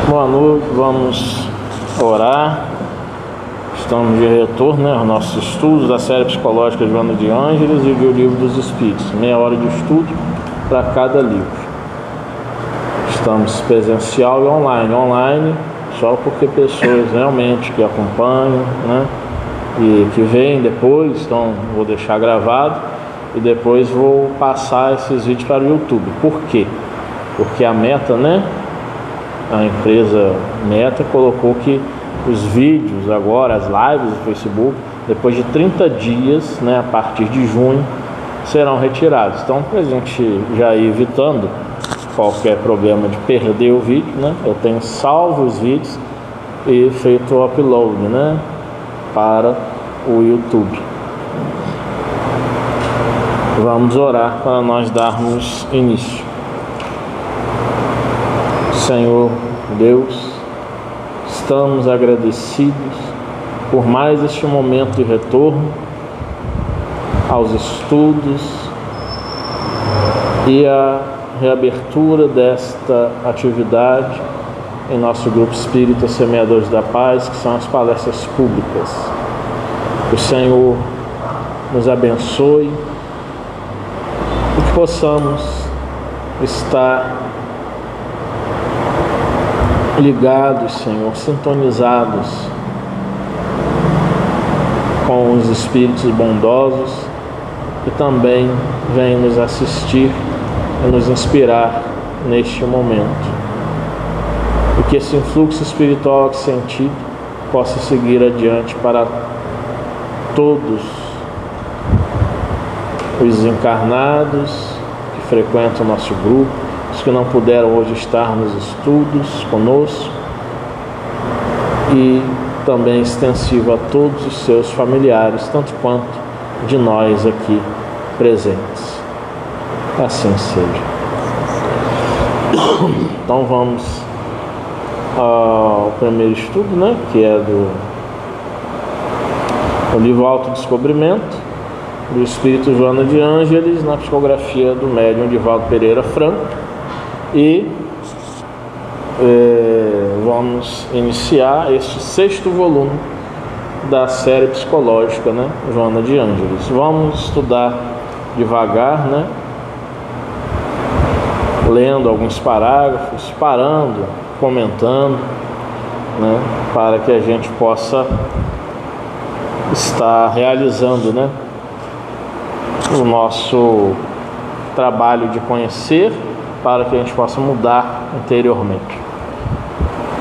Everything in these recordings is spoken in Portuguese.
Boa noite, vamos orar. Estamos de retorno aos nossos estudos da série psicológica de Joana de Ângeles e do Livro dos Espíritos. Meia hora de estudo para cada livro. Estamos presencial e online. Online só porque pessoas realmente que acompanham, e que vêm depois, então vou deixar gravado e depois vou passar esses vídeos para o YouTube. Por quê? Porque a Meta, a empresa Meta colocou que os vídeos agora, as lives do Facebook, depois de 30 dias, a partir de junho, serão retirados. Então, para a gente já ir evitando qualquer problema de perder o vídeo, eu tenho salvo os vídeos e feito o upload, para o YouTube. Vamos orar para nós darmos início. Senhor Deus, estamos agradecidos por mais este momento de retorno aos estudos e a reabertura desta atividade em nosso grupo Espírita Semeadores da Paz, que são as palestras públicas. Que o Senhor nos abençoe e que possamos estar ligados, Senhor, sintonizados com os Espíritos bondosos que também vêm nos assistir e nos inspirar neste momento. E que esse influxo espiritual aqui sentido possa seguir adiante para todos os encarnados que frequentam o nosso grupo, os que não puderam hoje estar nos estudos conosco, e também extensivo a todos os seus familiares, tanto quanto de nós aqui presentes. Assim seja. Então vamos ao primeiro estudo, que é do livro Autodescobrimento, do Espírito Joana de Ângeles, na psicografia do médium Divaldo Pereira Franco. E vamos iniciar este 6º volume da série psicológica, Joana de Ângeles. Vamos estudar devagar, lendo alguns parágrafos, parando, comentando, para que a gente possa estar realizando, o nosso trabalho de conhecer, para que a gente possa mudar interiormente.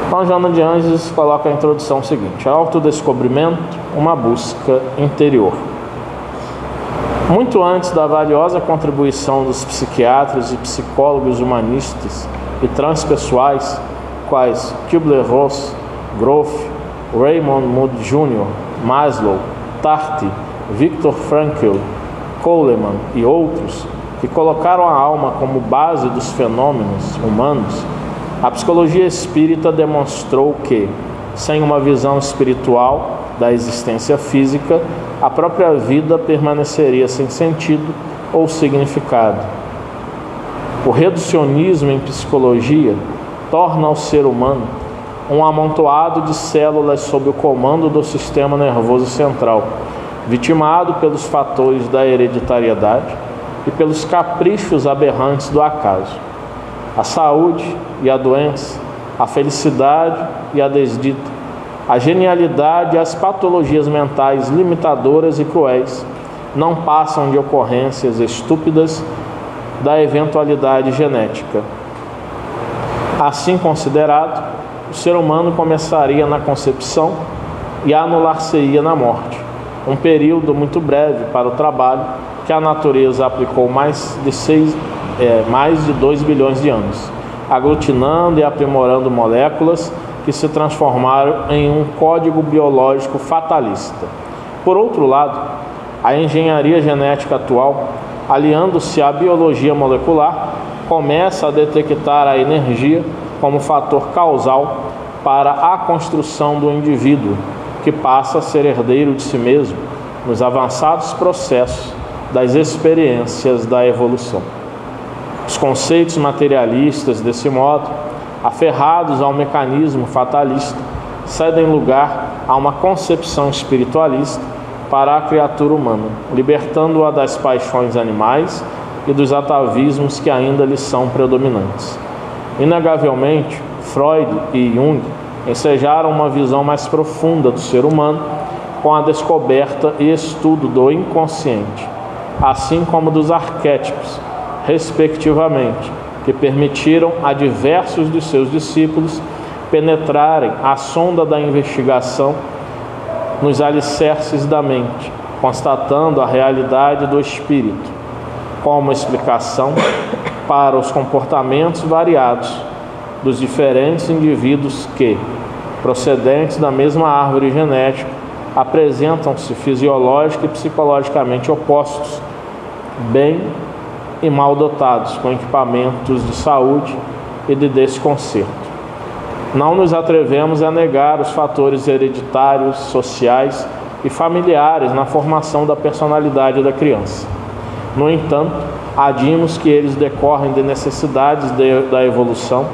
Então, Joana de Ângeles coloca a introdução seguinte: autodescobrimento, uma busca interior. Muito antes da valiosa contribuição dos psiquiatras e psicólogos humanistas e transpessoais, quais Kübler-Ross, Grof, Raymond Moody Jr., Maslow, Tarty, Viktor Frankl, Coleman e outros, que colocaram a alma como base dos fenômenos humanos, a psicologia espírita demonstrou que, sem uma visão espiritual da existência física, a própria vida permaneceria sem sentido ou significado. O reducionismo em psicologia torna o ser humano um amontoado de células sob o comando do sistema nervoso central, vitimado pelos fatores da hereditariedade e pelos caprichos aberrantes do acaso. A saúde e a doença, a felicidade e a desdita, a genialidade e as patologias mentais limitadoras e cruéis não passam de ocorrências estúpidas da eventualidade genética. Assim considerado, o ser humano começaria na concepção e anular-se-ia na morte, um período muito breve para o trabalho que a natureza aplicou mais de 2 bilhões de anos, aglutinando e aprimorando moléculas que se transformaram em um código biológico fatalista. Por outro lado, a engenharia genética atual, aliando-se à biologia molecular, começa a detectar a energia como fator causal para a construção do indivíduo, que passa a ser herdeiro de si mesmo nos avançados processos das experiências da evolução. Os conceitos materialistas, desse modo, aferrados ao mecanismo fatalista, cedem lugar a uma concepção espiritualista para a criatura humana, libertando-a das paixões animais e dos atavismos que ainda lhes são predominantes. Inegavelmente, Freud e Jung ensejaram uma visão mais profunda do ser humano com a descoberta e estudo do inconsciente, assim como dos arquétipos, respectivamente, que permitiram a diversos de seus discípulos penetrarem a sonda da investigação nos alicerces da mente, constatando a realidade do espírito, como explicação para os comportamentos variados dos diferentes indivíduos que, procedentes da mesma árvore genética, apresentam-se fisiológica e psicologicamente opostos, bem e mal dotados, com equipamentos de saúde e de desconcerto. Não nos atrevemos a negar os fatores hereditários, sociais e familiares na formação da personalidade da criança. No entanto, adimos que eles decorrem de necessidades da evolução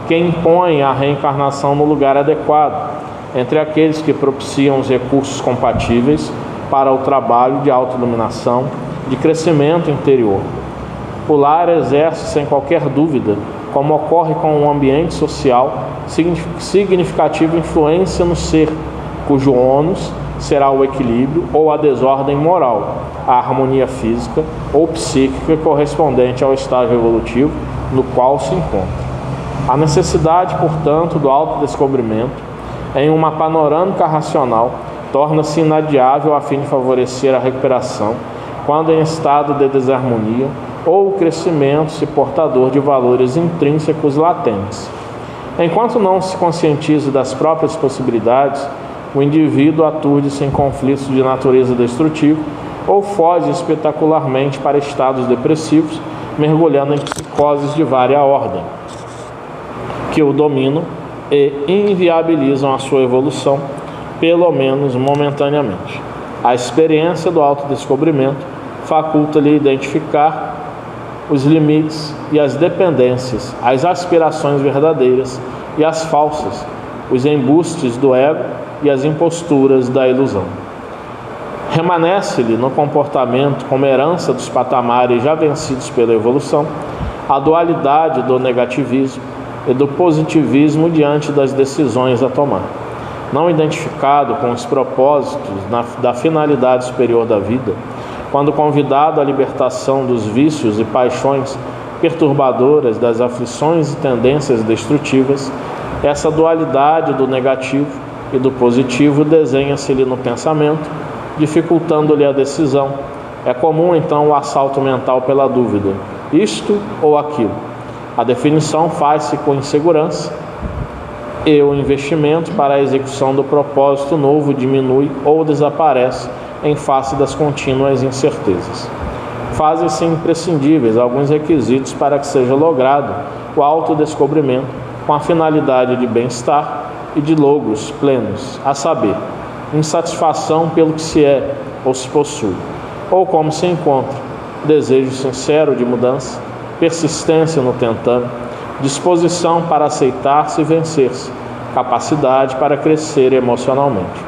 que impõem a reencarnação no lugar adequado, entre aqueles que propiciam os recursos compatíveis para o trabalho de autoiluminação, de crescimento interior. O lar exerce, sem qualquer dúvida, como ocorre com o ambiente social, significativa influência no ser, cujo ônus será o equilíbrio ou a desordem moral, a harmonia física ou psíquica correspondente ao estágio evolutivo no qual se encontra. A necessidade, portanto, do autodescobrimento em uma panorâmica racional torna-se inadiável a fim de favorecer a recuperação quando em estado de desarmonia ou o crescimento se portador de valores intrínsecos latentes. Enquanto não se conscientize das próprias possibilidades, o indivíduo aturde-se em conflitos de natureza destrutiva ou foge espetacularmente para estados depressivos, mergulhando em psicoses de vária ordem, que o dominam e inviabilizam a sua evolução, pelo menos momentaneamente. A experiência do autodescobrimento faculta-lhe identificar os limites e as dependências, as aspirações verdadeiras e as falsas, os embustes do ego e as imposturas da ilusão. Remanesce-lhe no comportamento, como herança dos patamares já vencidos pela evolução, a dualidade do negativismo e do positivismo diante das decisões a tomar. Não identificado com os propósitos da finalidade superior da vida, quando convidado à libertação dos vícios e paixões perturbadoras, das aflições e tendências destrutivas, essa dualidade do negativo e do positivo desenha-se-lhe no pensamento, dificultando-lhe a decisão. É comum, então, o assalto mental pela dúvida, isto ou aquilo. A definição faz-se com insegurança e o investimento para a execução do propósito novo diminui ou desaparece em face das contínuas incertezas. Fazem-se imprescindíveis alguns requisitos para que seja logrado o autodescobrimento com a finalidade de bem-estar e de logros plenos, a saber, insatisfação pelo que se é ou se possui, ou como se encontra, desejo sincero de mudança, persistência no tentame, disposição para aceitar-se e vencer-se, capacidade para crescer emocionalmente.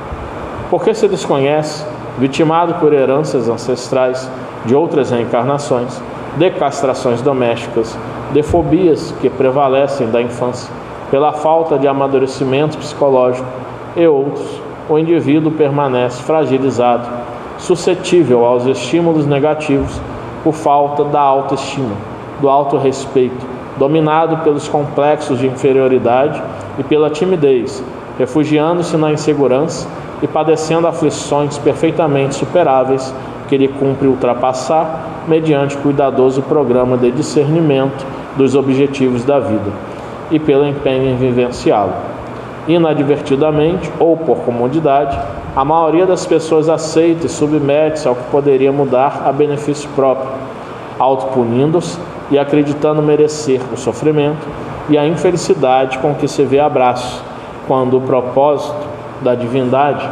Porque se desconhece, vitimado por heranças ancestrais de outras reencarnações, de castrações domésticas, de fobias que prevalecem da infância, pela falta de amadurecimento psicológico e outros, o indivíduo permanece fragilizado, suscetível aos estímulos negativos por falta da autoestima, do autorrespeito, dominado pelos complexos de inferioridade e pela timidez, refugiando-se na insegurança e padecendo aflições perfeitamente superáveis que lhe cumpre ultrapassar mediante cuidadoso programa de discernimento dos objetivos da vida e pelo empenho em vivenciá-lo. Inadvertidamente ou por comodidade, a maioria das pessoas aceita e submete-se ao que poderia mudar a benefício próprio, autopunindo-se e acreditando merecer o sofrimento e a infelicidade com que se vê abraço, quando o propósito da divindade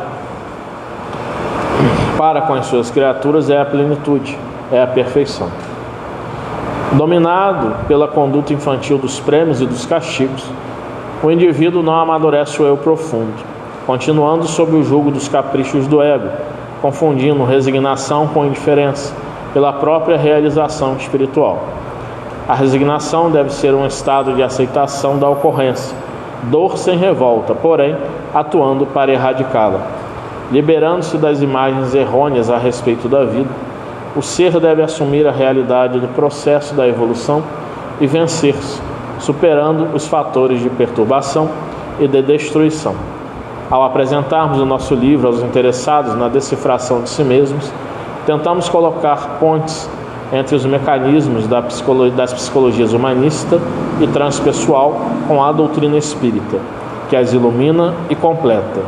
para com as suas criaturas é a plenitude, é a perfeição. Dominado pela conduta infantil dos prêmios e dos castigos, o indivíduo não amadurece o eu profundo, continuando sob o jugo dos caprichos do ego, confundindo resignação com indiferença pela própria realização espiritual. A resignação deve ser um estado de aceitação da ocorrência, dor sem revolta, porém atuando para erradicá-la. Liberando-se das imagens errôneas a respeito da vida, o ser deve assumir a realidade do processo da evolução e vencer-se, superando os fatores de perturbação e de destruição. Ao apresentarmos o nosso livro aos interessados na decifração de si mesmos, tentamos colocar pontes entre os mecanismos das psicologias humanista e transpessoal com a doutrina espírita, que as ilumina e completa,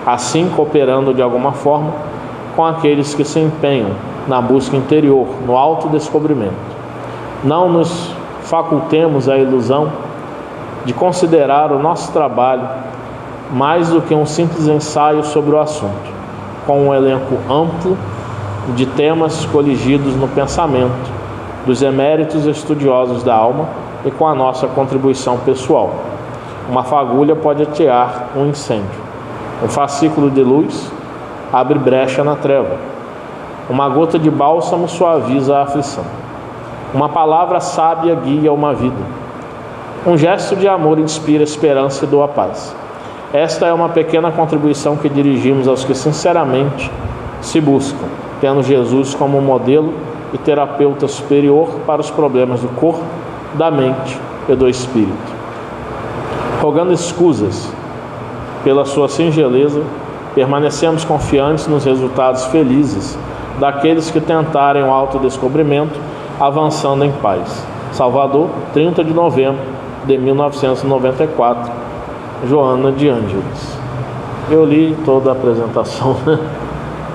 assim cooperando de alguma forma com aqueles que se empenham na busca interior, no autodescobrimento. Não nos facultemos a ilusão de considerar o nosso trabalho mais do que um simples ensaio sobre o assunto, com um elenco amplo de temas coligidos no pensamento dos eméritos estudiosos da alma e com a nossa contribuição pessoal. Uma fagulha pode atear um incêndio. Um fascículo de luz abre brecha na treva. Uma gota de bálsamo suaviza a aflição. Uma palavra sábia guia uma vida. Um gesto de amor inspira esperança e doa paz. Esta é uma pequena contribuição que dirigimos aos que sinceramente se buscam, tendo Jesus como modelo e terapeuta superior para os problemas do corpo, da mente e do espírito. Rogando escusas pela sua singeleza, permanecemos confiantes nos resultados felizes daqueles que tentarem o autodescobrimento, avançando em paz. Salvador, 30 de novembro de 1994, Joana de Ângeles. Eu li toda a apresentação,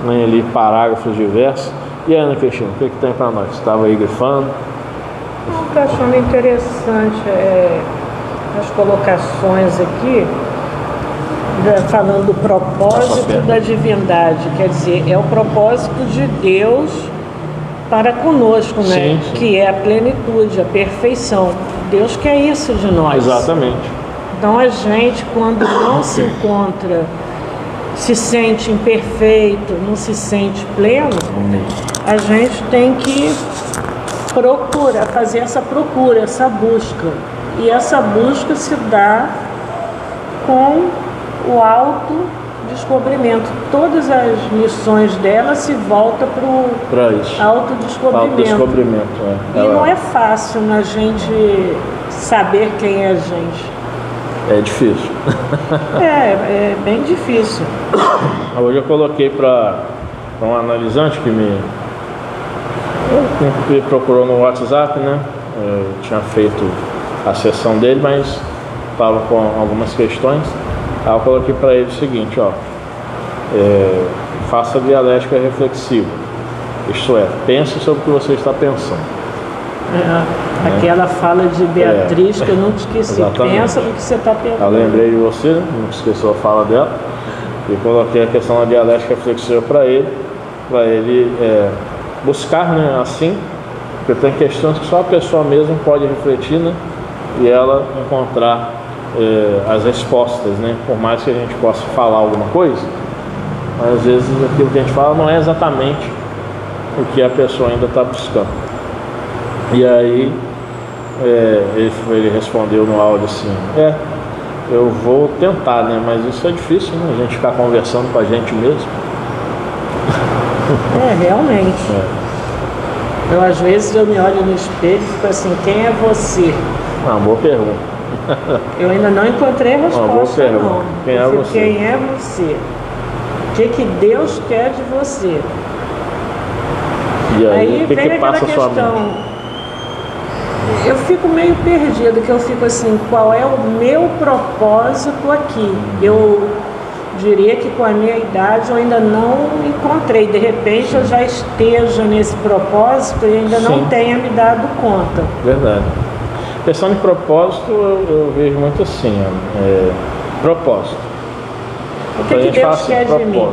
nem li parágrafos diversos. E aí, Ana Cristina, o que tem para nós? Você estava aí grifando? Estou achando interessante as colocações aqui, falando do propósito da divindade. Quer dizer, é o propósito de Deus para conosco, né? Sim, sim. Que é a plenitude, a perfeição. Deus quer isso de nós. Exatamente. Então a gente, quando não se encontra, se sente imperfeito, não se sente pleno, a gente tem que procurar, fazer essa procura, essa busca. E essa busca se dá com o autodescobrimento. Todas as missões dela se voltam para o autodescobrimento. E não é fácil a gente saber quem é a gente. É difícil. É bem difícil. Hoje eu coloquei para um analisante que me procurou no WhatsApp, né? Eu tinha feito a sessão dele, mas estava com algumas questões. Aí eu coloquei para ele o seguinte, faça dialética reflexiva. Isto é, pense sobre o que você está pensando. Aquela fala de Beatriz que eu nunca esqueci. Exatamente. Pensa no que você está pensando. Eu lembrei de você, não esqueceu a fala dela. E coloquei a questão da dialética reflexiva para ele buscar, né, assim, porque tem questões que só a pessoa mesma pode refletir, né, e ela encontrar as respostas, né, por mais que a gente possa falar alguma coisa, mas às vezes aquilo que a gente fala não é exatamente o que a pessoa ainda está buscando. E aí ele respondeu no áudio assim, eu vou tentar, né, mas isso é difícil, né, a gente ficar conversando com a gente mesmo. Realmente. Eu às vezes eu me olho no espelho e fico assim, quem é você? Uma boa pergunta. Eu ainda não encontrei a resposta, não. Quem é você? Quem é você? O que Deus quer de você? E aí o que vem passa aquela a sua questão. mente? Eu fico meio perdida, que eu fico assim, qual é o meu propósito aqui? Eu diria que com a minha idade eu ainda não encontrei. De repente eu já esteja nesse propósito e ainda não tenha me dado conta. Verdade. Questão de propósito eu vejo muito assim, propósito. O que Deus quer de mim?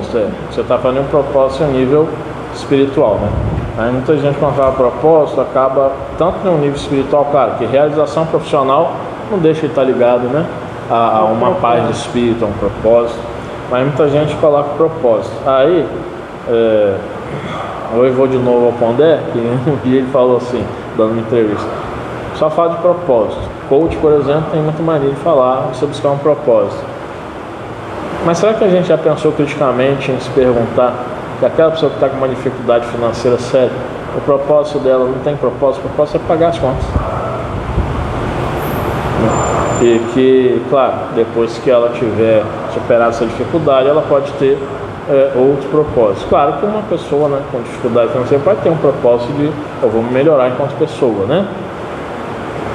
Você está falando de um propósito a nível espiritual, né? Aí muita gente quando fala propósito acaba tanto no nível espiritual, claro, que realização profissional não deixa de estar ligado, né? a uma paz de espírito, a um propósito. Mas muita gente coloca propósito. Aí, eu vou de novo ao Pondé, que um dia ele falou assim, dando uma entrevista, só fala de propósito. Coach, por exemplo, tem muita mania de falar você buscar um propósito. Mas será que a gente já pensou criticamente em se perguntar que aquela pessoa que está com uma dificuldade financeira séria, o propósito dela não tem propósito, o propósito é pagar as contas. E que, claro, depois que ela tiver superado essa dificuldade, ela pode ter outros propósitos. Claro que uma pessoa, né, com dificuldade financeira pode ter um propósito de eu vou melhorar enquanto pessoa, né?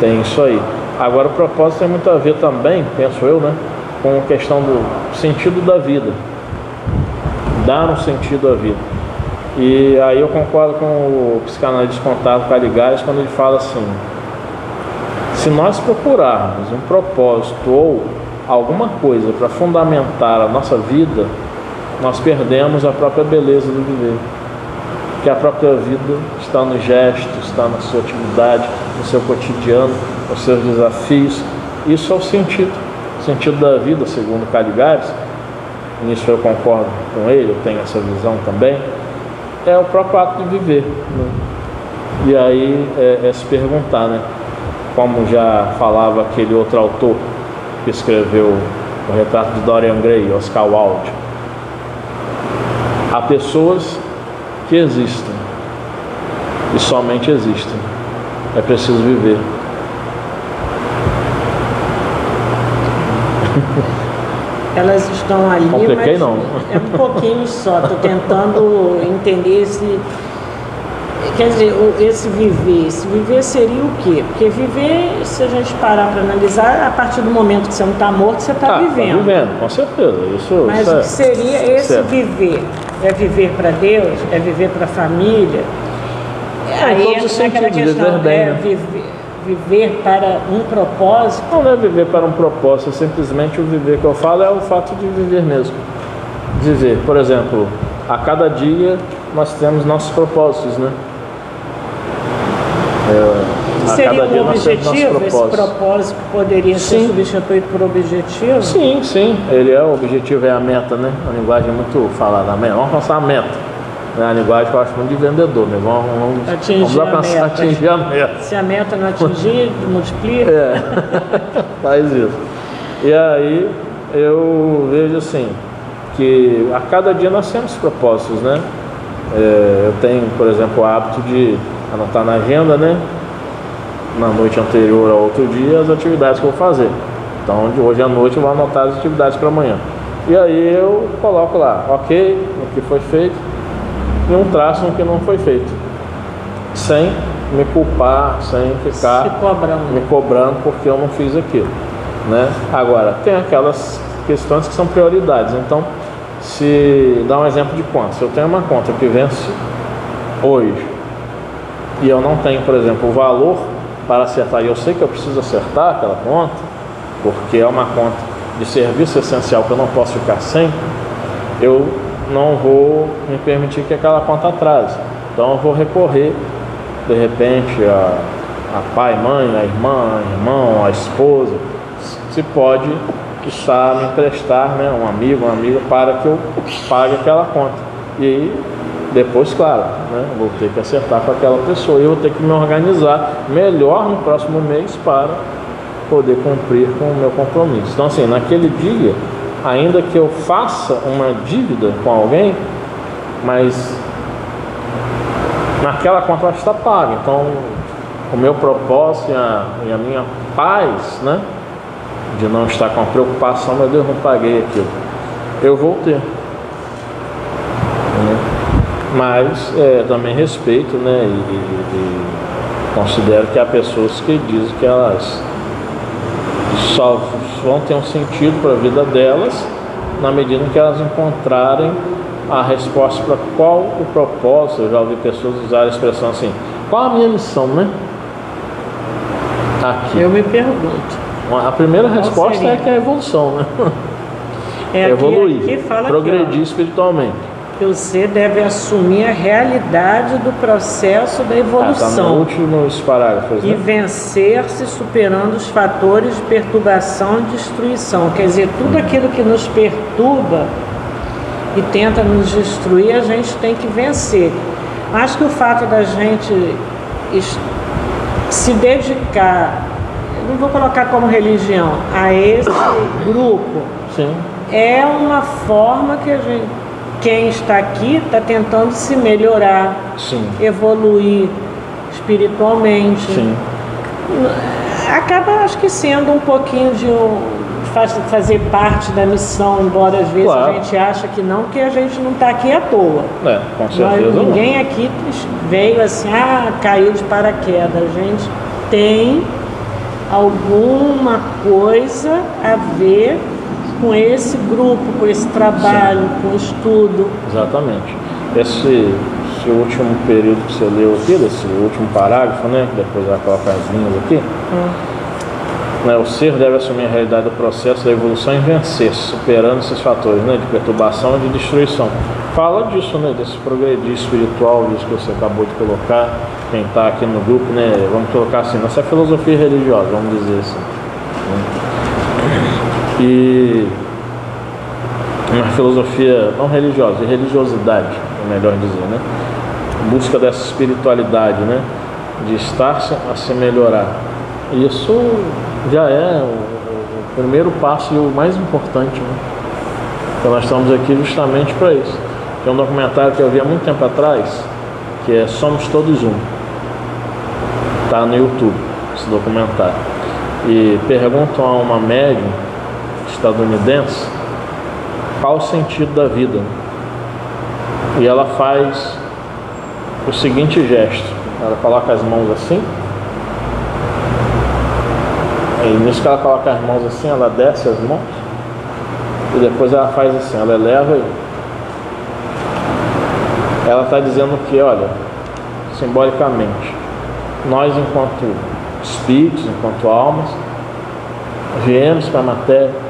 Tem isso aí. Agora o propósito tem muito a ver também, penso eu, né, com a questão do sentido da vida. Dar um sentido à vida. E aí eu concordo com o psicanalista Contato Caligares quando ele fala assim: se nós procurarmos um propósito ou alguma coisa para fundamentar a nossa vida, nós perdemos a própria beleza do viver. Porque a própria vida está no gesto, está na sua atividade, no seu cotidiano, nos seus desafios. Isso é o sentido. O sentido da vida, segundo Caligares, nisso eu concordo com ele, eu tenho essa visão também, é o próprio ato de viver, né? E aí é se perguntar, né? Como já falava aquele outro autor que escreveu o retrato de Dorian Gray, Oscar Wilde, há pessoas que existem e somente existem. É preciso viver. Elas estão ali, Compliquei, mas não. É um pouquinho só. Estou tentando entender esse... Quer dizer, esse viver. Esse viver seria o quê? Porque viver, se a gente parar para analisar, a partir do momento que você não está morto, você está vivendo. Está vivendo, com certeza. Mas isso o que seria esse viver? É viver para Deus? É viver para a família? Aí entra naquela questão, viver para um propósito. Não é viver para um propósito, é simplesmente o viver que eu falo é o fato de viver mesmo. Viver, por exemplo, a cada dia nós temos nossos propósitos, né? Seria um objetivo? Esse propósito poderia ser substituído por objetivo? Sim, sim. O objetivo é a meta, né? A linguagem é muito falada, a meta. Vamos alcançar a meta. É a linguagem que eu acho muito de vendedor, né? Vamos atingir a meta. Se a meta não atingir, multiplica. Faz isso. E aí eu vejo assim, que a cada dia nós temos propósitos, né? Eu tenho, por exemplo, o hábito de anotar na agenda, né? Na noite anterior ao outro dia, as atividades que eu vou fazer. Então, de hoje à noite eu vou anotar as atividades para amanhã. E aí eu coloco lá, ok, o que foi feito, e um traço no que não foi feito, sem me culpar, sem ficar me cobrando porque eu não fiz aquilo, né? Agora, tem aquelas questões que são prioridades. Então, se dá um exemplo de conta, se eu tenho uma conta que vence hoje e eu não tenho, por exemplo, o valor para acertar, e eu sei que eu preciso acertar aquela conta, porque é uma conta de serviço essencial que eu não posso ficar sem, eu não vou me permitir que aquela conta atrase. Então eu vou recorrer, de repente, a pai, mãe, a irmã, irmão, a esposa, se pode quiçá me emprestar, né, um amigo, uma amiga, para que eu pague aquela conta. E aí, depois, claro, né, vou ter que acertar com aquela pessoa e eu vou ter que me organizar melhor no próximo mês para poder cumprir com o meu compromisso. Então, assim, naquele dia, ainda que eu faça uma dívida com alguém, mas naquela conta vai estar paga. Então, o meu propósito e a minha paz, né, de não estar com a preocupação, meu Deus, não paguei aquilo, eu vou ter, né? Mas também respeito, né, e considero que há pessoas que dizem que elas só vão ter um sentido para a vida delas na medida em que elas encontrarem a resposta para qual o propósito. Eu já ouvi pessoas usar a expressão assim: qual a minha missão, né? Aqui. Eu me pergunto. A primeira resposta é que é a evolução, né? Evoluir, progredir espiritualmente. que o ser deve assumir a realidade do processo da Está evolução no últimos parágrafos, e né? vencer-se superando os fatores de perturbação e destruição. Quer dizer, tudo aquilo que nos perturba e tenta nos destruir, a gente tem que vencer. Acho que o fato da gente se dedicar, eu não vou colocar como religião, a esse grupo, Sim, é uma forma que quem está aqui está tentando se melhorar, sim, evoluir espiritualmente. sim. Acaba, acho que, sendo um pouquinho de fazer parte da missão, embora às vezes Claro. a gente acha que não, porque a gente não está aqui à toa. Com certeza não. Ninguém aqui veio assim, caiu de paraquedas. A gente tem alguma coisa a ver com esse grupo, com esse trabalho, com o estudo. Exatamente. Esse último período que você leu aqui, desse último parágrafo, né, que depois vai colocar as linhas aqui, né, o ser deve assumir a realidade do processo da evolução e vencer, superando esses fatores, né, de perturbação e de destruição. Fala disso, né, desse progredir espiritual, disso que você acabou de colocar, quem está aqui no grupo, né, vamos colocar assim, nessa filosofia religiosa, vamos dizer assim. E uma filosofia não religiosa, de religiosidade, é melhor dizer, né? Busca dessa espiritualidade, né? De estar-se a se melhorar. Isso já é o primeiro passo e o mais importante, né? Então nós estamos aqui justamente para isso. Tem um documentário que eu vi há muito tempo atrás, que é Somos Todos Um. Está no YouTube, esse documentário. E perguntam a uma médium estadunidense qual o sentido da vida. E ela faz o seguinte gesto: ela coloca as mãos assim, e nisso que ela coloca as mãos assim, ela desce as mãos, e depois ela faz assim, ela eleva, e ela está dizendo que, olha, simbolicamente, nós enquanto espíritos, enquanto almas, viemos para a matéria,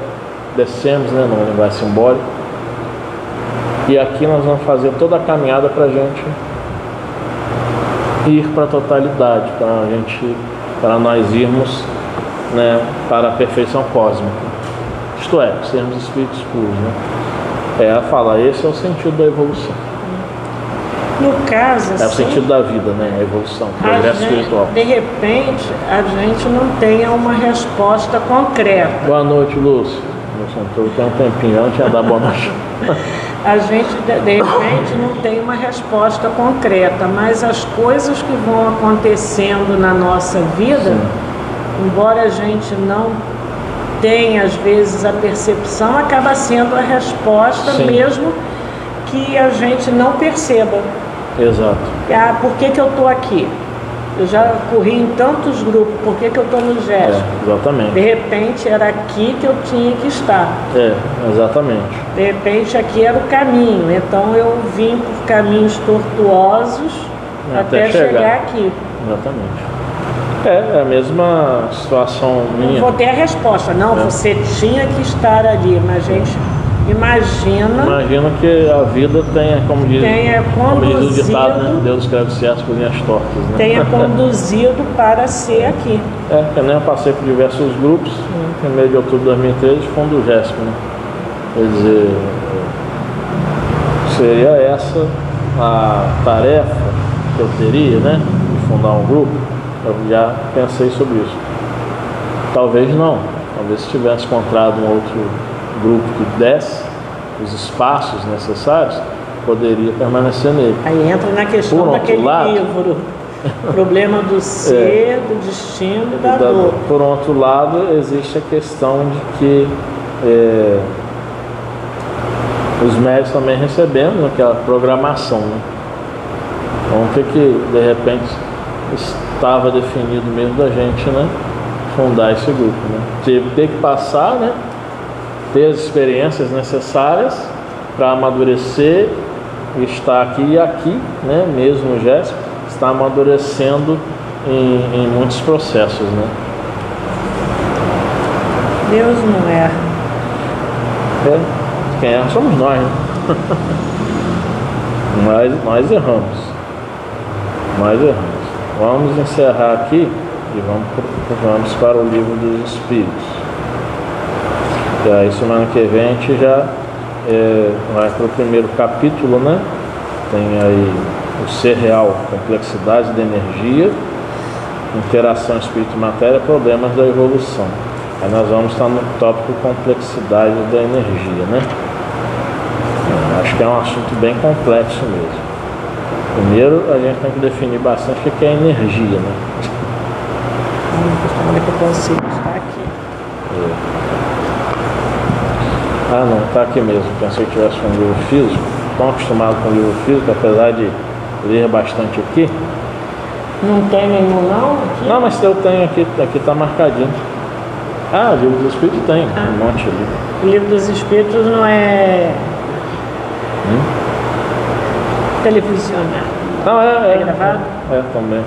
descemos, né, numa linguagem simbólica, e aqui nós vamos fazer toda a caminhada para a gente ir para a totalidade, para nós irmos, né, para a perfeição cósmica, isto é, sermos espíritos puros, né? Ela fala, esse é o sentido da evolução. No caso, É o sentido da vida, né? A evolução, o progresso espiritual. de repente, a gente não tenha uma resposta concreta. Boa noite, Lúcio. Eu tenho um tempinho, eu não tinha dado boa noite. A gente, de repente, não tem uma resposta concreta, mas as coisas que vão acontecendo na nossa vida, embora a gente não tenha, às vezes, a percepção, acaba sendo a resposta, Sim. mesmo que a gente não perceba. Exato. Por que eu estou aqui? Eu já corri em tantos grupos, por que eu estou no GESP? Exatamente. De repente era aqui que eu tinha que estar. Exatamente. De repente aqui era o caminho, então eu vim por caminhos tortuosos até chegar aqui. Exatamente. É a mesma situação minha. Não vou ter a resposta, não, você tinha que estar ali, mas a gente imagina que a vida tenha, como diz o ditado, né? Deus escreve certos por linhas tortas, né? Tenha conduzido para ser aqui. Eu nem passei por diversos grupos, em meio de outubro de 2013, fundo do GESP, né? Quer dizer, seria essa a tarefa que eu teria, né? De fundar um grupo. Eu já pensei sobre isso. Talvez não. Talvez se tivesse encontrado um outro grupo que desse os espaços necessários, poderia permanecer nele. Aí entra na questão daquele livro, problema do ser, do destino e da dor. Por outro lado, existe a questão de que os médicos também recebendo aquela programação, né? Então, o que de repente estava definido mesmo da gente, né, fundar esse grupo, né? Ter que passar, né, ter as experiências necessárias para amadurecer e estar aqui, né, mesmo o GESP, está amadurecendo em muitos processos, né? Deus não erra. Quem erra somos nós, né? Nós erramos. Vamos encerrar aqui e vamos para o livro dos Espíritos. E aí semana que vem a gente já vai para o primeiro capítulo, né? Tem aí o ser real, complexidade da energia, interação espírito e matéria, problemas da evolução. Aí nós vamos estar no tópico complexidade da energia, né? Acho que é um assunto bem complexo mesmo. Primeiro a gente tem que definir bastante o que é energia, né? Como é que eu consigo estar aqui? Ah não, está aqui mesmo. Pensei que tivesse um livro físico. Estou acostumado com o livro físico, apesar de ler bastante aqui. Não tem nenhum não? Aqui? Não, mas eu tenho aqui está marcadinho. Ah, o livro dos Espíritos tem, um monte ali. O livro dos Espíritos não é televisionado. Não, É gravado? É, também.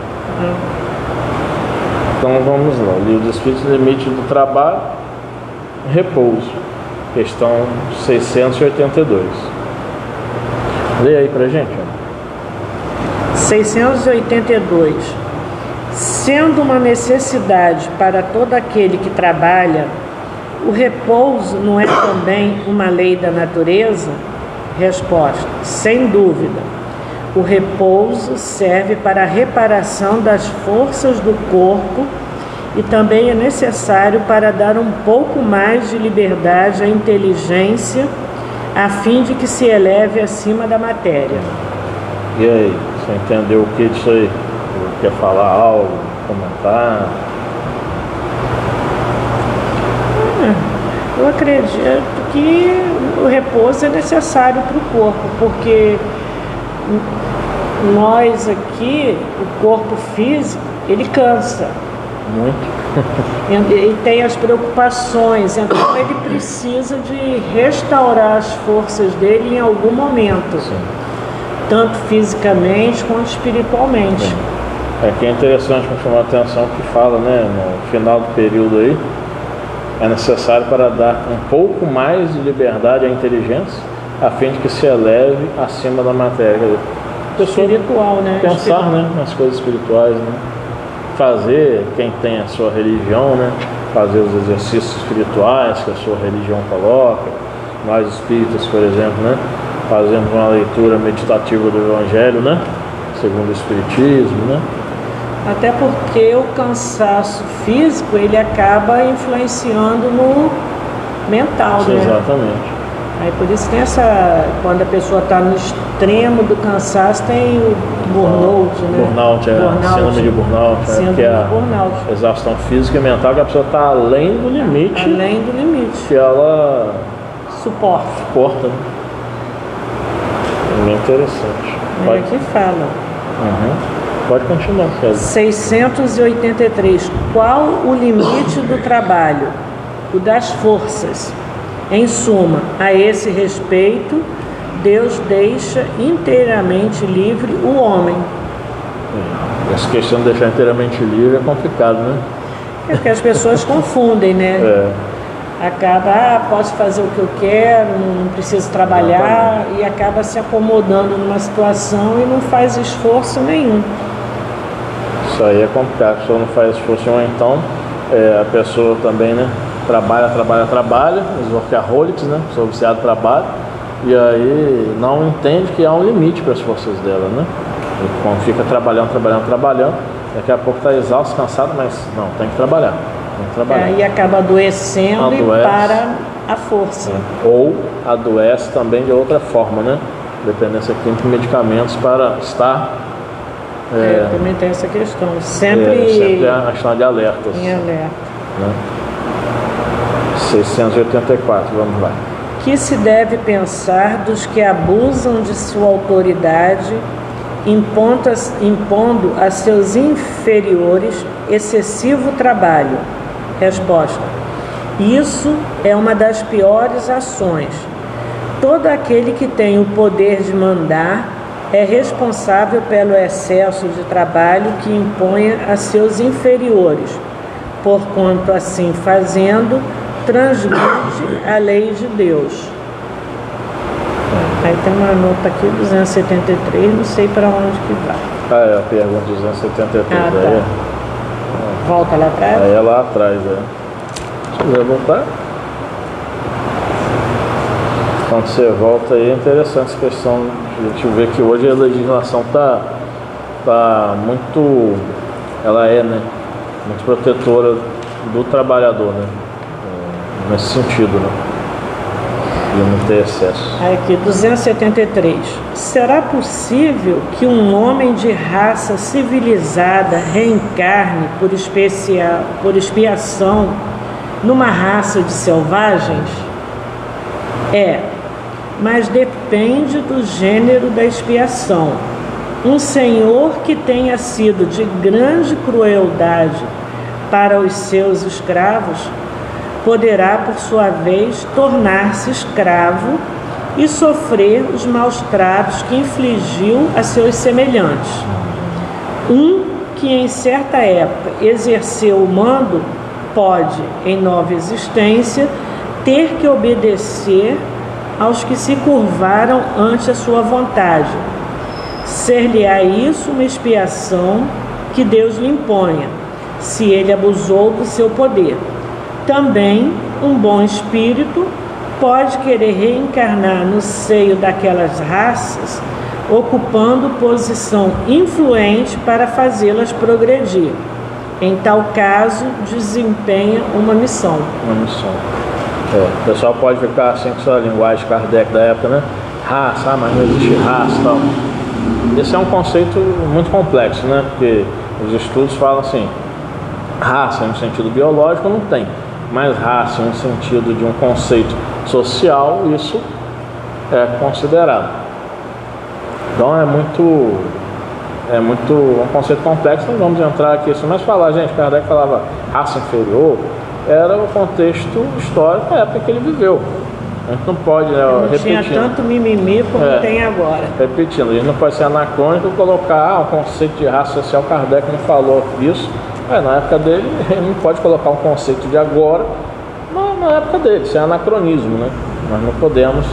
Então vamos lá. O livro dos Espíritos, limite do trabalho, repouso. Questão 682. Lê aí pra gente. 682. Sendo uma necessidade para todo aquele que trabalha, o repouso não é também uma lei da natureza? Resposta: sem dúvida. O repouso serve para a reparação das forças do corpo e também é necessário para dar um pouco mais de liberdade à inteligência, a fim de que se eleve acima da matéria. E aí, você entendeu o que disso aí? Quer falar algo, comentar? Eu acredito que o repouso é necessário para o corpo, porque nós aqui, o corpo físico, ele cansa. Muito. E tem as preocupações, então ele precisa de restaurar as forças dele em algum momento. Sim. Tanto fisicamente quanto espiritualmente. Sim. Aqui é interessante me chamar a atenção que fala, né, no final do período aí, é necessário para dar um pouco mais de liberdade à inteligência, a fim de que se eleve acima da matéria. Espiritual, né? Pensar, né, nas coisas espirituais, né? Fazer, quem tem a sua religião, né, fazer os exercícios espirituais que a sua religião coloca. Nós espíritas, por exemplo, né, fazemos uma leitura meditativa do Evangelho, né, segundo o Espiritismo, né? Até porque o cansaço físico, ele acaba influenciando no mental, Sim, né? exatamente. Aí por isso tem essa, quando a pessoa está no extremo do cansaço, tem o burnout, né? Burnout, síndrome de burnout, Síndrome que é de burnout. a exaustão física e mental, que a pessoa está além do limite Além do limite. que ela Suporte. suporta. Né? É bem interessante. É aqui fala. Pode continuar, César. 683. Qual o limite do trabalho? O das forças. Em suma, a esse respeito, Deus deixa inteiramente livre o homem. Essa questão de deixar inteiramente livre é complicado, né? É porque as pessoas confundem, né? Acaba, posso fazer o que eu quero, não preciso trabalhar, e acaba se acomodando numa situação e não faz esforço nenhum. Isso aí é complicado, a pessoa não faz esforço nenhum, então a pessoa também, né? Trabalha, os workaholics, né? Pessoa viciada no trabalho, e aí não entende que há um limite para as forças dela, né? E quando fica trabalhando, daqui a pouco está exausto, cansado, mas não, tem que trabalhar. Aí acaba adoecendo e para a força. Ou adoece também de outra forma, né? Dependência química e medicamentos para estar. Também tem essa questão. Sempre a questão de alerta. Em alerta. Né? 684, vamos lá. Que se deve pensar dos que abusam de sua autoridade, impondo a seus inferiores excessivo trabalho? Resposta: isso é uma das piores ações. Todo aquele que tem o poder de mandar é responsável pelo excesso de trabalho que impõe a seus inferiores, porquanto, assim fazendo, transgride a lei de Deus. Aí tem uma nota aqui, 273, não sei para onde que vai. Ah, é a pergunta 273. Ah, tá. Aí, Volta lá atrás. aí é lá atrás, é. Deixa eu voltar. Quando você volta aí é interessante essa questão. A gente vê que hoje a legislação tá muito. Ela é, né? Muito protetora do trabalhador, né? Nesse sentido, né? De não ter excesso. Aí aqui, 273. Será possível que um homem de raça civilizada reencarne por expiação numa raça de selvagens? Mas depende do gênero da expiação. Um senhor que tenha sido de grande crueldade para os seus escravos poderá, por sua vez, tornar-se escravo e sofrer os maus tratos que infligiu a seus semelhantes. Um que em certa época exerceu o mando pode, em nova existência, ter que obedecer aos que se curvaram ante a sua vontade. Ser-lhe-á isso uma expiação que Deus lhe imponha, se ele abusou do seu poder. Também um bom espírito pode querer reencarnar no seio daquelas raças, ocupando posição influente para fazê-las progredir. Em tal caso, desempenha uma missão. Uma missão. O pessoal pode ficar assim com essa linguagem Kardec da época, né? Raça, mas não existe raça e tal. Esse é um conceito muito complexo, né? Porque os estudos falam assim, raça no sentido biológico não tem, mas raça no sentido de um conceito social, isso é considerado. Então é muito um conceito complexo, não vamos entrar aqui assim, mas falar, gente, Kardec falava raça inferior, era o contexto histórico da época que ele viveu. A gente não pode, Tinha tanto mimimi como tem agora. Repetindo, a gente não pode ser anacrônico e colocar um conceito de raça social. Kardec não falou isso. Na época dele, ele não pode colocar um conceito de agora na época dele. Isso é anacronismo, né? Nós não podemos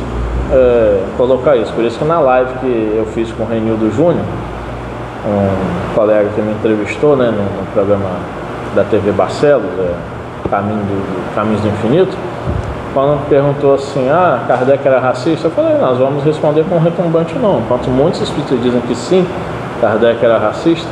colocar isso. Por isso que na live que eu fiz com o Renildo Júnior, um colega que me entrevistou, né, no programa da TV Barcelos, Caminhos do Infinito, quando perguntou assim, Kardec era racista, eu falei, nós vamos responder com um retumbante não. Enquanto muitos espíritos dizem que sim, Kardec era racista,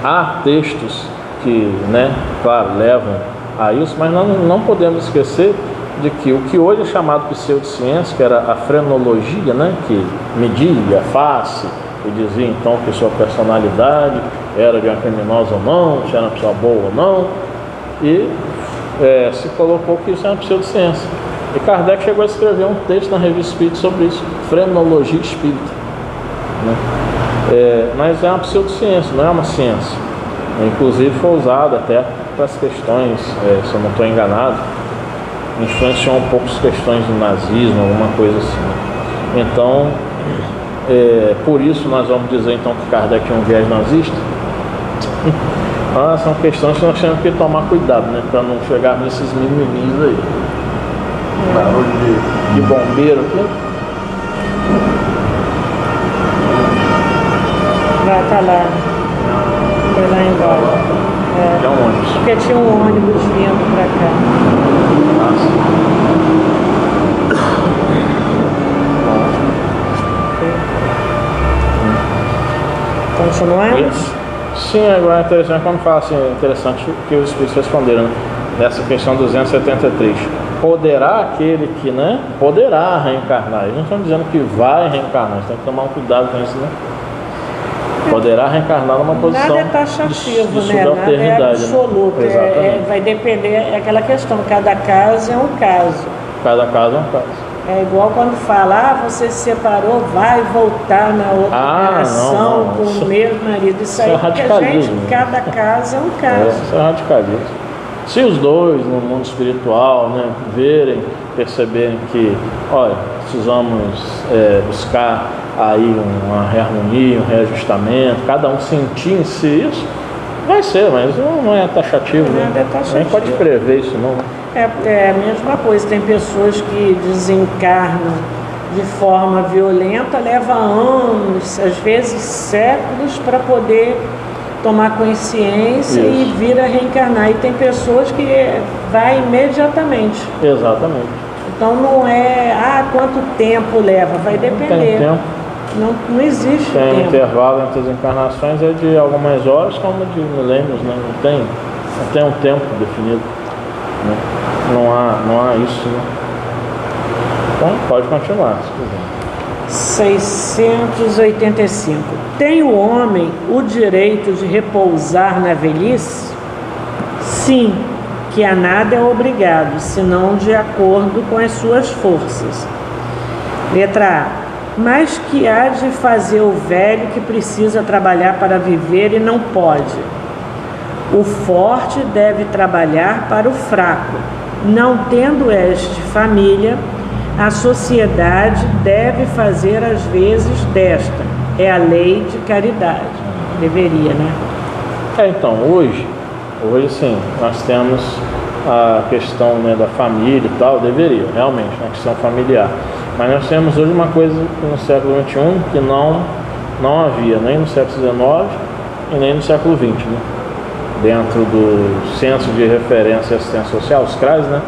há textos que, né, claro, levam a isso, mas nós não podemos esquecer de que o que hoje é chamado pseudociência, que era a frenologia, né, que media a face e dizia então que sua personalidade era de uma criminosa ou não, se era uma pessoa boa ou não, e se colocou que isso é uma pseudociência. E Kardec chegou a escrever um texto na Revista Espírita sobre isso, frenologia espírita, né? Mas é uma pseudociência, não é uma ciência. Inclusive foi usado até para as questões, se eu não estou enganado, influenciou um pouco as questões do nazismo, alguma coisa assim. Então, por isso nós vamos dizer então que Kardec é um viés nazista. São questões que nós temos que tomar cuidado, né, para não chegar nesses mimimis aí. Barulho de bombeiro aqui. Vai estar lá. Foi lá embora. É um ônibus. Porque tinha um ônibus vindo para cá. Continuamos? Sim, agora é interessante quando fala assim, é interessante que os espíritos responderam, né? Nessa questão 273. Poderá aquele que, né? Poderá reencarnar. Eles não estão dizendo que vai reencarnar, tem que tomar um cuidado com isso, né? Poderá reencarnar numa posição nada é taxativo, de né? Nada é né? absoluto. Vai depender, é aquela questão, cada caso é um caso. Cada caso é um caso. É igual quando fala, você se separou, vai voltar na outra relação com o mesmo marido. Isso aí, porque a gente, cada caso é um caso. Isso é radicalismo. Se os dois no mundo espiritual, né, perceberem que, olha, precisamos buscar aí uma harmonia, um reajustamento, cada um sentir em si isso, vai ser, mas não é taxativo, né? É taxativo. Nem pode prever isso não. É a mesma coisa, tem pessoas que desencarnam de forma violenta, leva anos, às vezes séculos, para poder tomar consciência e vir a reencarnar. E tem pessoas que vai imediatamente. Exatamente. Então não é, quanto tempo leva, vai depender. Não tem tempo. Não existe tem tempo. Intervalo entre as encarnações é de algumas horas, como de milênios, né? Não tem um tempo definido, né? Não há isso, né? Então pode continuar, se quiser. 685. Tem o homem o direito de repousar na velhice? Sim, que a nada é obrigado, senão de acordo com as suas forças. Letra A. Mas que há de fazer o velho que precisa trabalhar para viver e não pode? O forte deve trabalhar para o fraco. Não tendo este família, a sociedade deve fazer às vezes desta. É a lei de caridade. Deveria, né? Então, hoje sim, nós temos a questão, né, da família e tal, deveria, realmente, a questão familiar. Mas nós temos hoje uma coisa no século XXI que não havia, nem no século XIX e nem no século XX, né? Dentro do Censo de Referência e Assistência Social, os CRAS, né?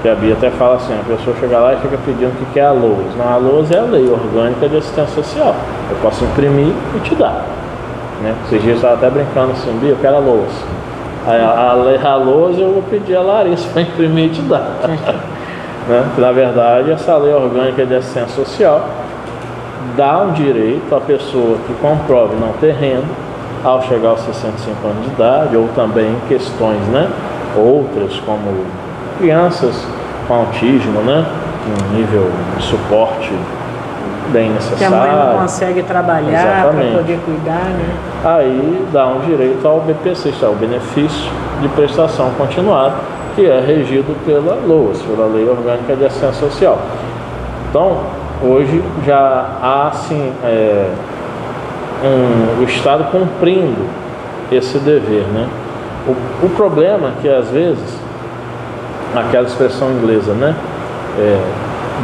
Que a Bia até fala assim, a pessoa chega lá e fica pedindo o que é a LOAS. Não, a LOAS é a Lei Orgânica de Assistência Social. Eu posso imprimir e te dar, né? Esses dias eu estava até brincando assim, Bia, eu quero a LOAS. A LOAS eu vou pedir a Larissa para imprimir e te dar. Né? Na verdade, essa lei orgânica de assistência social dá um direito à pessoa que comprove não ter renda ao chegar aos 65 anos de idade, ou também questões, né, outras, como crianças com autismo, né, um nível de suporte bem necessário. Que a mãe não consegue trabalhar para poder cuidar, né? Aí dá um direito ao BPC, o benefício de prestação continuada, que é regido pela LOAS, pela Lei Orgânica de Assistência Social. Então, hoje já há, assim, o Estado cumprindo esse dever, né? O problema é que, às vezes, aquela expressão inglesa, né,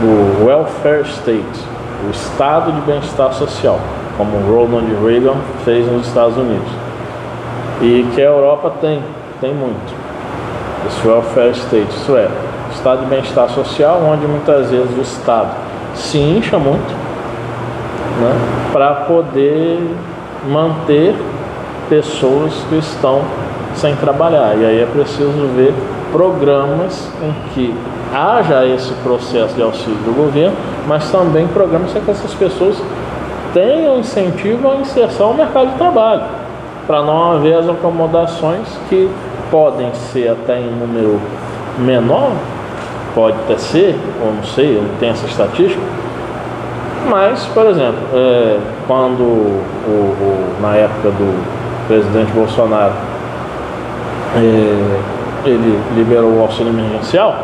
do welfare state, o Estado de bem-estar social, como Ronald Reagan fez nos Estados Unidos, e que a Europa tem muito. Esse welfare state, isso é, estado de bem-estar social, onde muitas vezes o Estado se incha muito, né, para poder manter pessoas que estão sem trabalhar. E aí é preciso ver programas em que haja esse processo de auxílio do governo, mas também programas para que essas pessoas tenham incentivo à inserção no mercado de trabalho, para não haver as acomodações que podem ser até em número menor, pode até ser, ou não sei, eu não tenho essa estatística, mas, por exemplo, quando na época do presidente Bolsonaro, ele liberou o auxílio emergencial,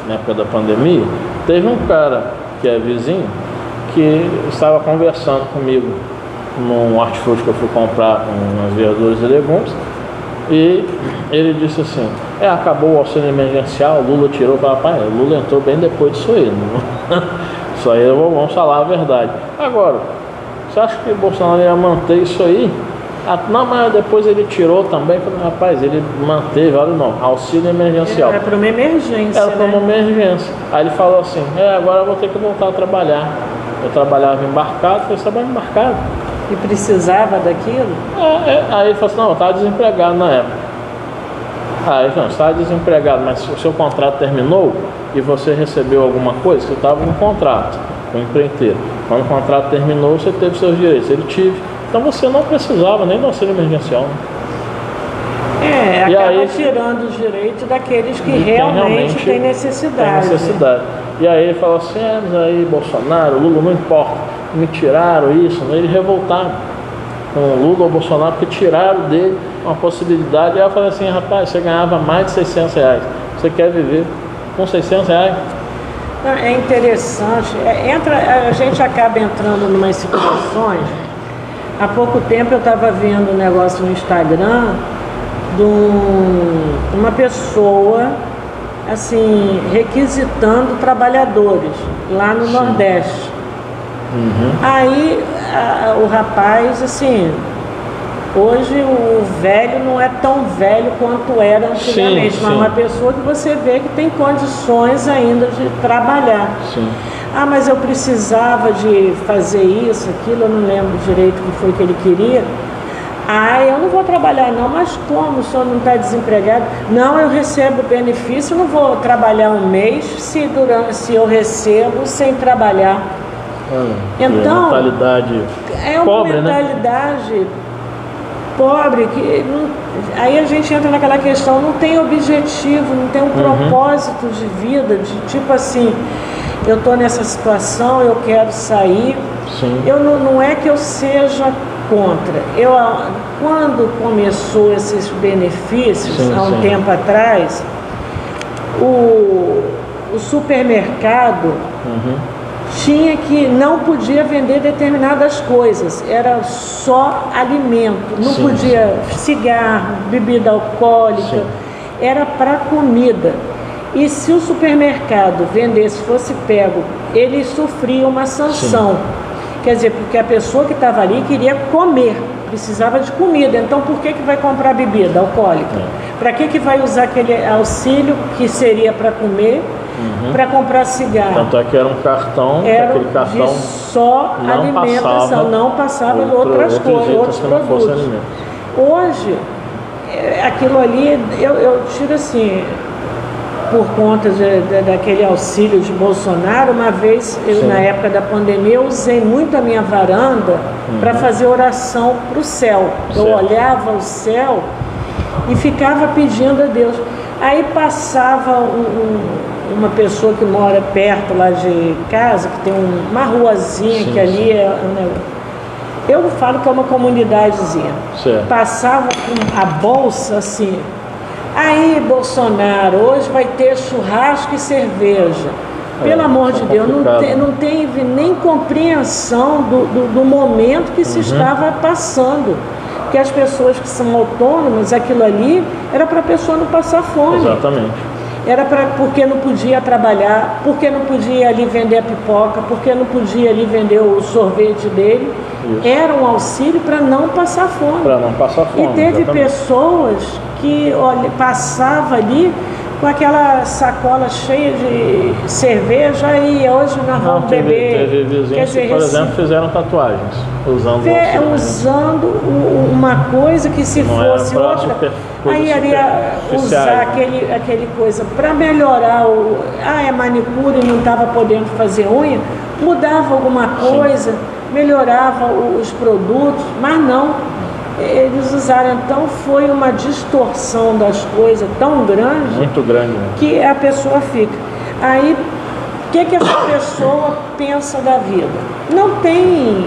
na época da pandemia, teve um cara que é vizinho, que estava conversando comigo num hortifruti que eu fui comprar umas verduras e legumes, e ele disse assim, acabou o auxílio emergencial, Lula tirou. Eu falei, rapaz, Lula entrou bem depois disso aí, não? Isso aí vamos falar a verdade. Agora, você acha que o Bolsonaro ia manter isso aí? Não, mas depois ele tirou também. Eu falei, rapaz, ele manteve, olha o nome, auxílio emergencial. Era para uma emergência, Era para uma emergência. Aí ele falou assim, agora eu vou ter que voltar a trabalhar. Eu trabalhava embarcado, falei, você trabalha embarcado? E precisava daquilo? Aí ele falou assim, não, eu estava desempregado na época. Aí ele falou, você estava desempregado, mas o seu contrato terminou e você recebeu alguma coisa? Você estava no contrato com o empreiteiro. Quando o contrato terminou, você teve seus direitos. Ele tive. Então você não precisava nem do auxílio emergencial, né? Acaba tirando os direitos daqueles que realmente têm necessidade. E aí ele falou assim, mas aí Bolsonaro, Lula, não importa, me tiraram isso, né? Ele revoltado com Lula ou Bolsonaro, porque tiraram dele uma possibilidade. Aí eu falei assim, rapaz, você ganhava mais de 600 reais, você quer viver com 600 reais? É interessante, a gente acaba entrando em umas situações. Há pouco tempo eu estava vendo um negócio no Instagram de uma pessoa assim, requisitando trabalhadores lá no Nordeste. Aí o rapaz, assim, hoje o velho não é tão velho quanto era antigamente, mas uma pessoa que você vê que tem condições ainda de trabalhar. Ah, mas eu precisava de fazer isso, aquilo, eu não lembro direito o que foi que ele queria. Ah, eu não vou trabalhar não, mas como? O senhor não está desempregado? Não, eu recebo benefício, eu não vou trabalhar um mês se eu recebo sem trabalhar. Então, mentalidade é uma pobre, mentalidade pobre, que aí a gente entra naquela questão, não tem objetivo, não tem um propósito de vida, de tipo assim, eu estou nessa situação, eu quero sair. Eu não é que eu seja contra. Quando começou esses benefícios, há um tempo atrás, o supermercado tinha que não podia vender determinadas coisas, era só alimento, não podia cigarro, bebida alcoólica, era para comida. E se o supermercado vendesse, fosse pego, ele sofria uma sanção. Quer dizer, porque a pessoa que estava ali queria comer, precisava de comida. Então, por que vai comprar bebida alcoólica? Para que vai usar aquele auxílio que seria para comer, para comprar cigarro? Tanto é que era um cartão, aquele cartão de só alimentação, não passava outras coisas, outros produtos. Hoje, aquilo ali, eu tiro assim, por conta daquele auxílio de Bolsonaro, uma vez, na época da pandemia, eu usei muito a minha varanda para fazer oração para o céu. Eu olhava o céu e ficava pedindo a Deus. Aí passava uma pessoa que mora perto lá de casa, que tem uma ruazinha que ali eu falo que é uma comunidadezinha. Passava com a bolsa assim. Aí, Bolsonaro, hoje vai ter churrasco e cerveja. Pelo amor de Deus, não teve nem compreensão do momento que se estava passando. Porque as pessoas que são autônomas, aquilo ali era para a pessoa não passar fome. Exatamente. Era porque não podia trabalhar, porque não podia ali vender a pipoca, porque não podia ali vender o sorvete dele. Era um auxílio para não passar fome. Para não passar fome. E teve pessoas que passava ali com aquela sacola cheia de cerveja e hoje nós vamos beber. Teve vizinhos que, por exemplo, fizeram tatuagens usando uma coisa que se fosse outra, aí iria usar aquele coisa para melhorar é manicure e não estava podendo fazer unha, mudava alguma coisa, melhorava os produtos, mas não. Eles usaram, então foi uma distorção das coisas tão grande, muito grande, né? Que a pessoa fica. Aí, o que essa pessoa pensa da vida? Não tem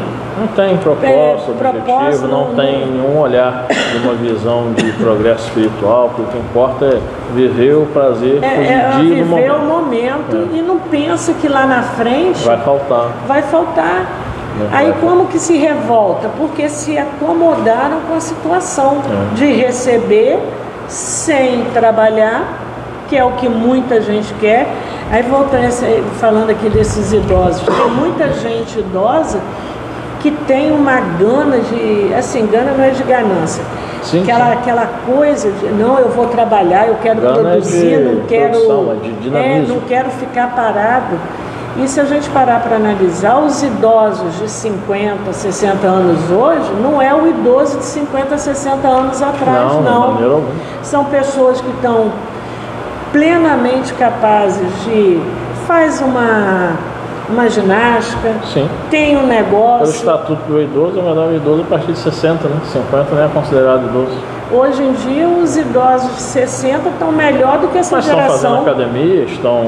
propósito, objetivo, não tem nenhum olhar de uma visão de progresso espiritual, porque o que importa é viver o prazer positivo no momento. Viver o momento e não pensa que lá na frente vai faltar. Aí como que se revolta? Porque se acomodaram com a situação de receber sem trabalhar, que é o que muita gente quer. Aí voltando, falando aqui desses idosos, tem muita gente idosa que tem uma gana de, assim, gana não é de ganância, aquela coisa de, não, eu vou trabalhar, eu quero produzir, não quero ficar parado. E se a gente parar para analisar, os idosos de 50, 60 anos hoje, não é o idoso de 50, 60 anos atrás, não. São pessoas que estão plenamente capazes de fazer uma ginástica, tem um negócio. O estatuto do idoso, na verdade, o idoso a partir de 60, né? 50 não é considerado idoso. Hoje em dia, os idosos de 60 estão melhor do que essa geração. Estão fazendo academia, estão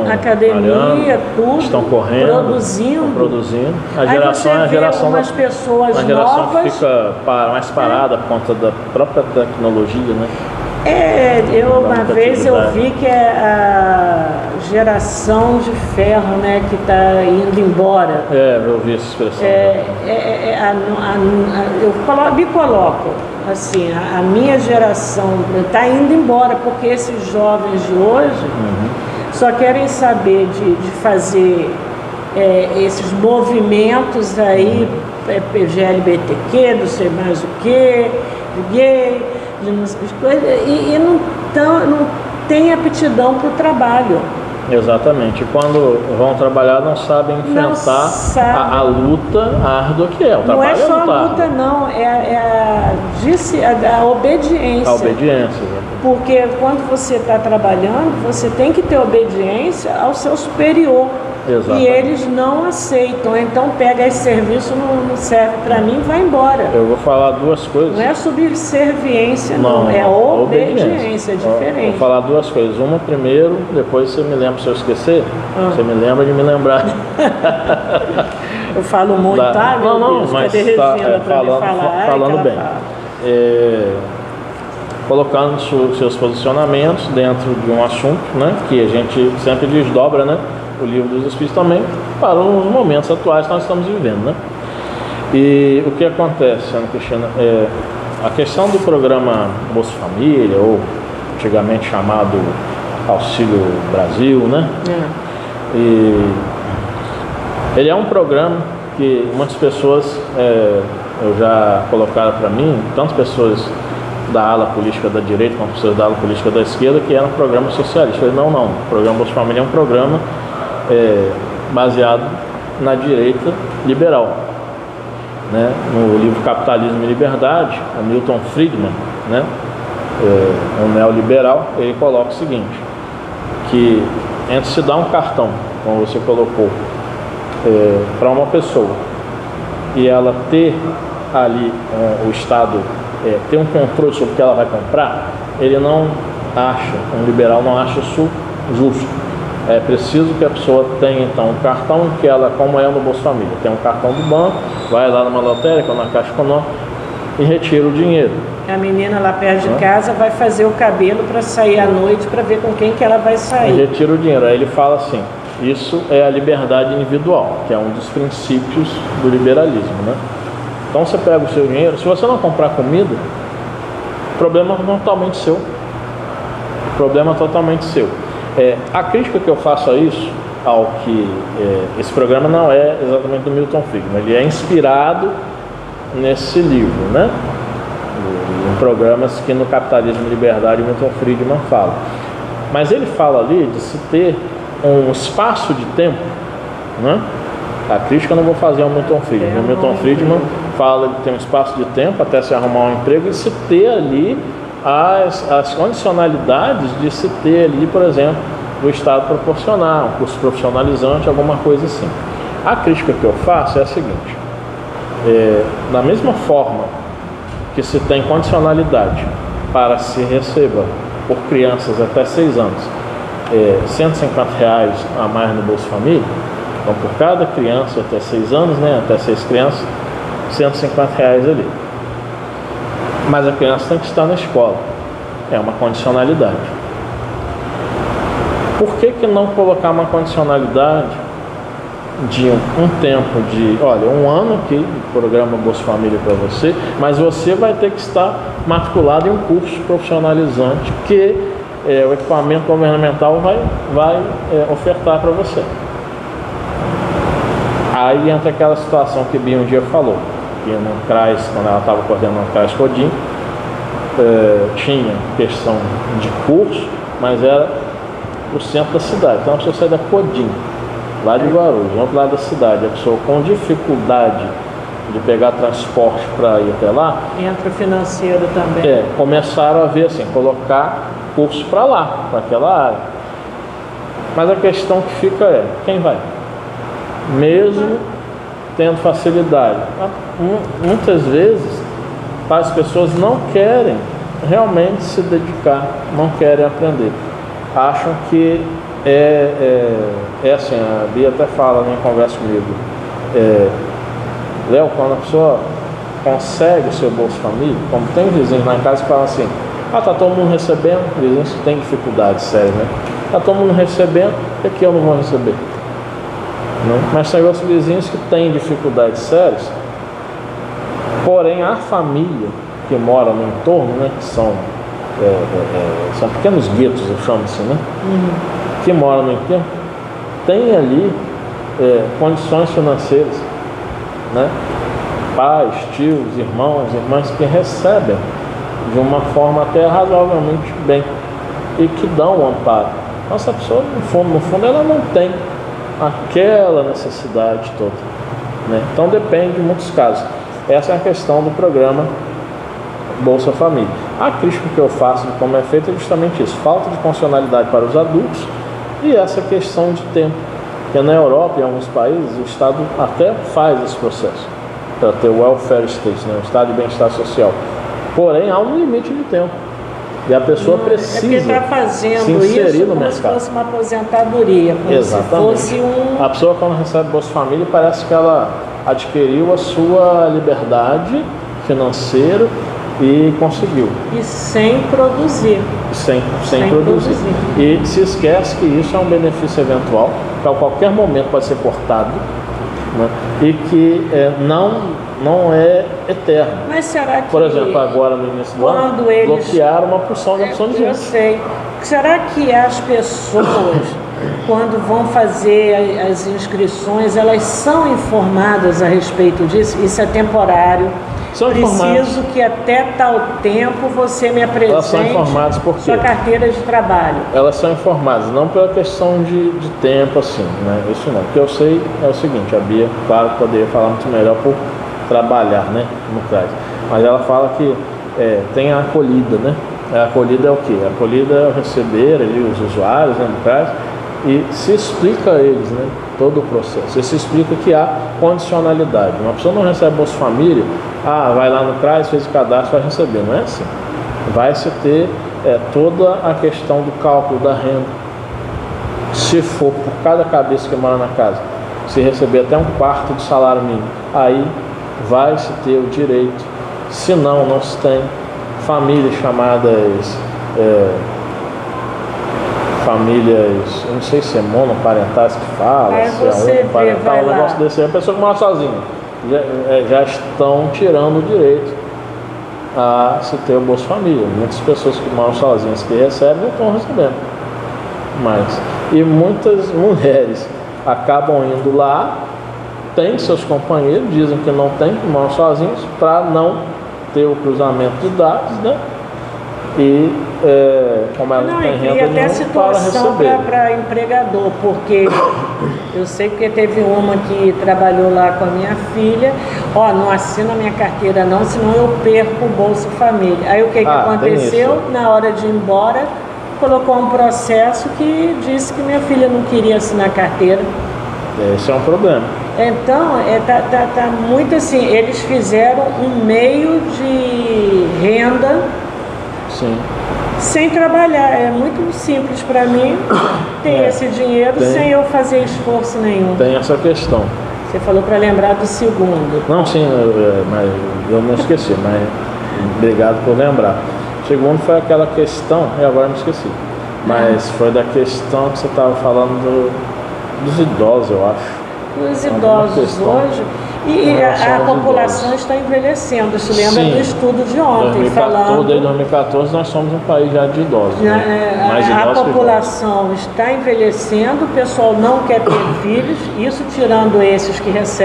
tudo, estão correndo, estão produzindo. A geração é a geração que fica mais parada por conta da própria tecnologia, né? Uma vez eu vi que é a geração de ferro, né, que está indo embora. Eu vi essa expressão. Eu me coloco assim, a minha geração está indo embora, porque esses jovens de hoje, só querem saber de fazer esses movimentos aí, GLBTQ, não sei mais o que, gay, e não tem aptidão para o trabalho. Exatamente. Quando vão trabalhar, não sabem enfrentar a luta árdua que é. O não é só luta a luta, não, é a obediência. A obediência. Porque quando você está trabalhando, você tem que ter obediência ao seu superior. Exatamente. E eles não aceitam. Então pega esse serviço, não serve para mim, vai embora. Eu vou falar duas coisas. Não é subserviência, não. É obediência, é diferente. Vou falar duas coisas. Uma primeiro, depois você me lembra, se eu esquecer, você me lembra de me lembrar. Eu falo muito, tá? Não, mas está falando bem. Colocando seus posicionamentos dentro de um assunto, né, que a gente sempre desdobra, né, o livro dos Espíritos também, para os momentos atuais que nós estamos vivendo, né? E o que acontece, Ana Cristina, a questão do programa Bolsa Família, ou antigamente chamado Auxílio Brasil, né? E ele é um programa que muitas pessoas já colocaram para mim, tanto pessoas da ala política da direita quanto pessoas da ala política da esquerda, que era um programa socialista. Eu falei, não, o programa Bolsa Família é um programa baseado na direita liberal, né? No livro Capitalismo e Liberdade, a Milton Friedman, né, um neoliberal, ele coloca o seguinte, que entre se dar um cartão, como você colocou, para uma pessoa e ela ter ali o Estado ter um controle sobre o que ela vai comprar, ele não acha, um liberal não acha isso justo. É preciso que a pessoa tenha então um cartão que ela, como é no Bolsa Família, tem um cartão do banco, vai lá numa lotérica ou na Caixa Econômica e retira o dinheiro. A menina lá perto de casa vai fazer o cabelo para sair à noite para ver com quem que ela vai sair. E retira o dinheiro. Aí ele fala assim, isso é a liberdade individual, que é um dos princípios do liberalismo, né? Então você pega o seu dinheiro, se você não comprar comida, o problema é totalmente seu. O problema é totalmente seu. A crítica que eu faço a isso, ao que esse programa não é exatamente do Milton Friedman, ele é inspirado nesse livro, né? Em programas que no Capitalismo e Liberdade o Milton Friedman fala. Mas ele fala ali de se ter um espaço de tempo, né? A crítica eu não vou fazer ao Milton Friedman. O Milton Friedman fala de ter um espaço de tempo até se arrumar um emprego e se ter ali as condicionalidades de se ter ali, por exemplo, o Estado proporcionar um curso profissionalizante, alguma coisa assim. A crítica que eu faço é a seguinte, da mesma forma que se tem condicionalidade para se receba por crianças até 6 anos R$150 a mais no Bolsa Família, então por cada criança até 6 anos, né, até 6 crianças, R$150 ali. Mas a criança tem que estar na escola. É uma condicionalidade. Por que não colocar uma condicionalidade de um tempo de, olha, 1 ano aqui, programa Bolsa Família para você, mas você vai ter que estar matriculado em um curso profissionalizante que o equipamento governamental vai ofertar para você. Aí entra aquela situação que Bia um dia falou, que no CRAS, quando ela estava coordenando o CRAS Codim, tinha questão de curso, mas era o centro da cidade. Então a pessoa sai da Codim, lá de Guarulhos, outro lado da cidade, a pessoa com dificuldade de pegar transporte para ir até lá. Entra o financeiro também. Começaram a ver assim, colocar curso para lá, para aquela área. Mas a questão que fica quem vai? Mesmo tendo facilidade. Muitas vezes as pessoas não querem realmente se dedicar, não querem aprender. Acham que assim, a Bia até fala em conversa comigo, Léo, quando a pessoa consegue o seu Bolsa Família, como tem vizinhos lá em casa que falam assim, tá todo mundo recebendo, vizinhos que tem dificuldade séria, né? Tá todo mundo recebendo, por que eu não vou receber? Não? Mas tem outros vizinhos que têm dificuldades sérias, porém a família que mora no entorno, né, que são pequenos guetos, eu chamo assim, né? que mora no entorno tem ali condições financeiras, né? Pais, tios, irmãos, irmãs que recebem de uma forma até razoavelmente bem e que dão um amparo. Nossa pessoa, no fundo, ela não tem aquela necessidade toda, né? Então depende de muitos casos. Essa é a questão do programa Bolsa Família. A crítica que eu faço de como é feito é justamente isso: falta de funcionalidade para os adultos e essa questão de tempo. Porque na Europa e em alguns países o Estado até faz esse processo para ter o welfare state, né? O estado de bem-estar social. Porém, há um limite de tempo. E a pessoa precisa é porque está fazendo se inserir isso no como mercado. se fosse uma aposentadoria, como Exatamente. se fosse um... A pessoa, quando recebe Bolsa Família, parece que ela adquiriu a sua liberdade financeira e conseguiu. E sem produzir. Sem produzir. E se esquece que isso é um benefício eventual, que a qualquer momento pode ser cortado, né? E que não é eterno. Mas será que... Por exemplo, agora no início do ano, bloquearam uma porção de opções de Eu sei. Será que as pessoas, quando vão fazer as inscrições, elas são informadas a respeito disso? Isso é temporário. São Preciso informadas. que até tal tempo você me apresente Elas são informadas por quê? sua carteira de trabalho. Elas são informadas, não pela questão de tempo assim, né? Isso não. O que eu sei é o seguinte: a Bia, claro, poderia falar muito melhor por trabalhar, né, no CRAS. Mas ela fala que tem a acolhida, né? A acolhida é o quê? A acolhida é receber ali os usuários, né, no CRAS, e se explica a eles, né, todo o processo. E se explica que há condicionalidade. Uma pessoa não recebe Bolsa Família, vai lá no CRAS, fez o cadastro, vai receber. Não é assim. Vai se ter toda a questão do cálculo da renda. Se for por cada cabeça que mora na casa, se receber até um quarto do salário mínimo, aí vai se ter o direito. Se não, não se tem. Famílias chamadas famílias, eu não sei se é monoparentais que fala, se é homoparental, um negócio desse aí. A pessoa que mora sozinha já estão tirando o direito a se ter o Bolsa Família. Muitas pessoas que moram sozinhas que recebem não estão recebendo mais. E muitas mulheres acabam indo lá, têm seus companheiros, dizem que não tem, que moram sozinhos, para não ter o cruzamento de dados, né? E como ela não tem renda até nenhuma para receber. Para empregador, porque eu sei que teve uma que trabalhou lá com a minha filha, não assina minha carteira não, senão eu perco o Bolsa Família. Aí o que aconteceu? Na hora de ir embora, colocou um processo que disse que minha filha não queria assinar carteira. Esse é um problema. Então, tá muito assim, eles fizeram um meio de renda. Sim. Sem trabalhar. É muito simples para mim ter esse dinheiro sem eu fazer esforço nenhum. Tem essa questão. Você falou para lembrar do segundo. Não, sim, mas eu não esqueci, mas obrigado por lembrar. O segundo foi aquela questão, e agora eu me esqueci, mas foi da questão que você estava falando dos idosos, eu acho. Os idosos hoje, e a população está envelhecendo. Isso lembra do estudo de ontem, 2014 nós somos um país já de idosos. A população está envelhecendo, o pessoal não quer ter filhos, isso tirando esses que recebem